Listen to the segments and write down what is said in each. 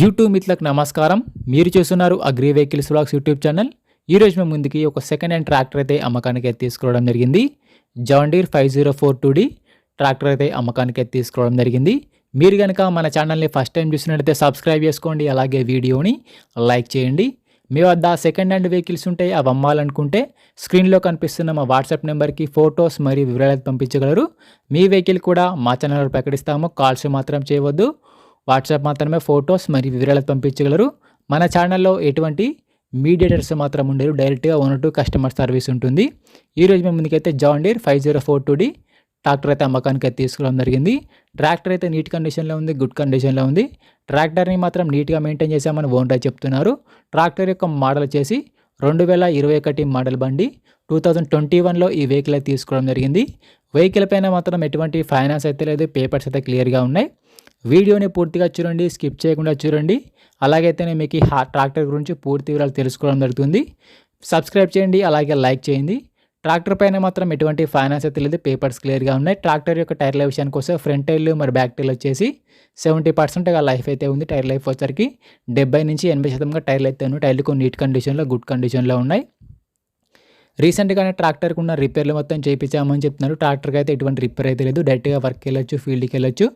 YouTube మిత్రులకు నమస్కారం. మీరు చూస్తున్నారు agri vehicles vlogs YouTube channel. ఈరోజు మేము ముందుకి ఒక సెకండ్ హ్యాండ్ ట్రాక్టర్ అయితే అమ్మకానికి అయితే తీసుకోవడం జరిగింది. జాన్ డీర్ 5042D ట్రాక్టర్ అయితే అమ్మకానికి అయితే తీసుకోవడం జరిగింది. మీరు కనుక మన ఛానల్ని ఫస్ట్ టైం చూసినట్లయితే సబ్స్క్రైబ్ చేసుకోండి, అలాగే వీడియోని లైక్ చేయండి. మీ వద్ద సెకండ్ హ్యాండ్ వెహికల్స్ ఉంటే అవి అమ్మాలనుకుంటే స్క్రీన్లో కనిపిస్తున్న మా వాట్సాప్ నెంబర్కి ఫొటోస్ మరియు వివరాలు పంపించగలరు. మీ వెహికల్ కూడా మా ఛానల్లో ప్రకటిస్తాము. కాల్స్ మాత్రం చేయవద్దు, వాట్సాప్ మాత్రమే ఫొటోస్ మరియు వివరాలు పంపించగలరు. మన ఛానల్లో ఎటువంటి మీడియేటర్స్ మాత్రం ఉండరు, డైరెక్ట్గా ఓనర్ టు కస్టమర్ సర్వీస్ ఉంటుంది. ఈరోజు మేము ముందుకైతే జాన్ డీర్ 5042D ట్రాక్టర్ అయితే అమ్మకానికి అయితే తీసుకోవడం జరిగింది. ట్రాక్టర్ అయితే నీట్ కండిషన్లో ఉంది, గుడ్ కండిషన్లో ఉంది. ట్రాక్టర్ని మాత్రం నీట్గా మెయింటైన్ చేసామని ఓనర్ చెప్తున్నారు. ట్రాక్టర్ యొక్క మోడల్ వచ్చేసి 2021 మోడల్ బండి. 2021లో ఈ వెహికల్ అయితే తీసుకోవడం జరిగింది. వెహికల్ పైన మాత్రం ఎటువంటి ఫైనాన్స్ అయితే లేదు, పేపర్స్ అయితే క్లియర్గా ఉన్నాయి. వీడియోని పూర్తిగా చూడండి, స్కిప్ చేయకుండా చూడండి. అలాగైతేనే మీకు ఈ ట్రాక్టర్ గురించి పూర్తి వివరాలు తెలుసుకోవడం జరుగుతుంది. సబ్స్క్రైబ్ చేయండి, అలాగే లైక్ చేయండి. ట్రాక్టర్ పైన మాత్రం ఎటువంటి ఫైనాన్స్ అయితే లేదు, పేపర్స్ క్లియర్గా ఉన్నాయి. ట్రాక్టర్ యొక్క టైర్ల విషయానికి వస్తే ఫ్రంట్ టైర్లు మరి బ్యాక్ టైర్లు వచ్చేసి 70%గా లైఫ్ అయితే ఉంది. టైర్ లైఫ్ వచ్చరికి 70 నుంచి 80% టైర్లు అయితే ఉన్నాయి. టైర్లు కొన్ని నీట్ కండిషన్లో, గుడ్ కండిషన్లో ఉన్నాయి. రీసెంట్గానే ట్రాక్టర్కి ఉన్న రిపేర్లు మొత్తం చేయించామని చెప్తున్నారు. ట్రాక్టర్కి అయితే ఎటువంటి రిపేర్ అయితే లేదు, డైరెక్ట్గా వర్క్కి వెళ్ళొచ్చు, ఫీల్డ్కి వెళ్ళొచ్చు.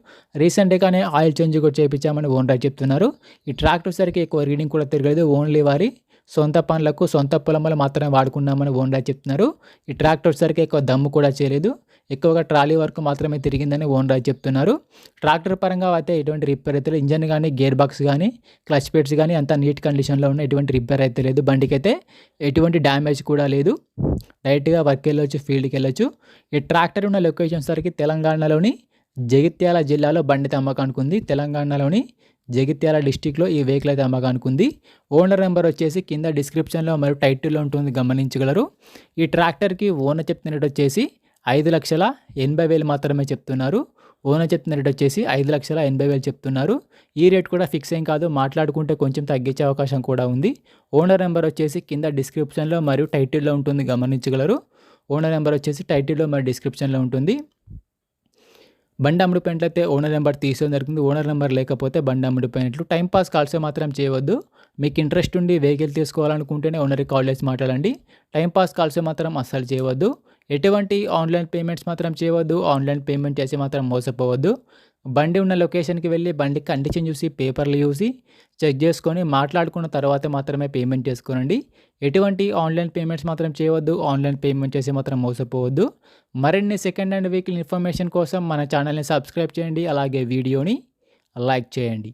రీసెంట్గానే ఆయిల్ చేంజ్ కూడా చేయించామని ఓనర్ చెప్తున్నారు. ఈ ట్రాక్టర్ సరికి ఎక్కువ రీడింగ్ కూడా తిరగలేదు, ఓన్లీ వారి సొంత పనులకు సొంత పొలంలో మాత్రమే వాడుకున్నామని ఓనర్ చెప్తున్నారు. ఈ ట్రాక్టర్ సరికి ఎక్కువ దమ్ము కూడా చేయలేదు, ఎక్కువగా ట్రాలీ వరకు మాత్రమే తిరిగిందని ఓనర్ చెప్తున్నారు. ట్రాక్టర్ పరంగా అయితే ఎటువంటి రిపేర్ అయితే లేదు. ఇంజన్ కానీ, గేర్ బాక్స్ కానీ, క్లచ్ ప్లేట్స్ కానీ అంతా నీట్ కండిషన్లో ఉన్న, ఎటువంటి రిపేర్ అయితే లేదు. బండికి అయితే ఎటువంటి డ్యామేజ్ కూడా లేదు. డైరెక్ట్గా వర్క్ వెళ్ళొచ్చు, ఫీల్డ్కి వెళ్ళొచ్చు. ఈ ట్రాక్టర్ ఉన్న లొకేషన్ సరికి తెలంగాణలోని జగిత్యాల జిల్లాలో బండి అమ్మకానికి ఉంది. తెలంగాణలోని జగిత్యాల డిస్టిక్లో ఈ వెహికల్ అయితే అమ్మకానికి ఉంది. ఓనర్ నెంబర్ వచ్చేసి కింద డిస్క్రిప్షన్లో మరియు టైటిల్లో ఉంటుంది, గమనించగలరు. ఈ ట్రాక్టర్కి ఓనర్ చెప్తున్న రేట్ వచ్చేసి 5,80,000 మాత్రమే చెప్తున్నారు. ఓనర్ చెప్తున్న రేట్ వచ్చేసి 5,80,000 చెప్తున్నారు. ఈ రేట్ కూడా ఫిక్స్ ఏం కాదు, మాట్లాడుకుంటే కొంచెం తగ్గించే అవకాశం కూడా ఉంది. ఓనర్ నెంబర్ వచ్చేసి కింద డిస్క్రిప్షన్లో మరియు టైటిల్లో ఉంటుంది, గమనించగలరు. ఓనర్ నెంబర్ వచ్చేసి టైటిల్లో మరియు డిస్క్రిప్షన్లో ఉంటుంది. బండి అమ్ముడిపోయినట్లయితే ఓనర్ నెంబర్ తీసుకోవడం జరుగుతుంది. ఓనర్ నెంబర్ లేకపోతే బండి అమ్ముడిపోయినట్లు. టైంపాస్ కాల్స్ మాత్రం చేయవద్దు. మీకు ఇంట్రెస్ట్ ఉండి వెహికల్ తీసుకోవాలనుకుంటేనే ఓనర్కి కాల్ చేసి మాట్లాడండి. టైంపాస్ కాల్స్ మాత్రం అస్సలు చేయవద్దు. ఎటువంటి ఆన్లైన్ పేమెంట్స్ మాత్రం చేయవద్దు. ఆన్లైన్ పేమెంట్ చేసి మాత్రం మోసపోవద్దు. బండి ఉన్న లొకేషన్కి వెళ్ళి బండి కండిషన్ చూసి, పేపర్లు చూసి చెక్ చేసుకొని మాట్లాడుకున్న తర్వాత మాత్రమే పేమెంట్ చేసుకోనండి. ఎటువంటి ఆన్లైన్ పేమెంట్స్ మాత్రం చేయవద్దు. ఆన్లైన్ పేమెంట్ చేసి మాత్రం మోసపోవద్దు. మరిన్ని సెకండ్ హ్యాండ్ వెహికల్ ఇన్ఫర్మేషన్ కోసం మన ఛానల్ని సబ్స్క్రైబ్ చేయండి, అలాగే వీడియోని లైక్ చేయండి.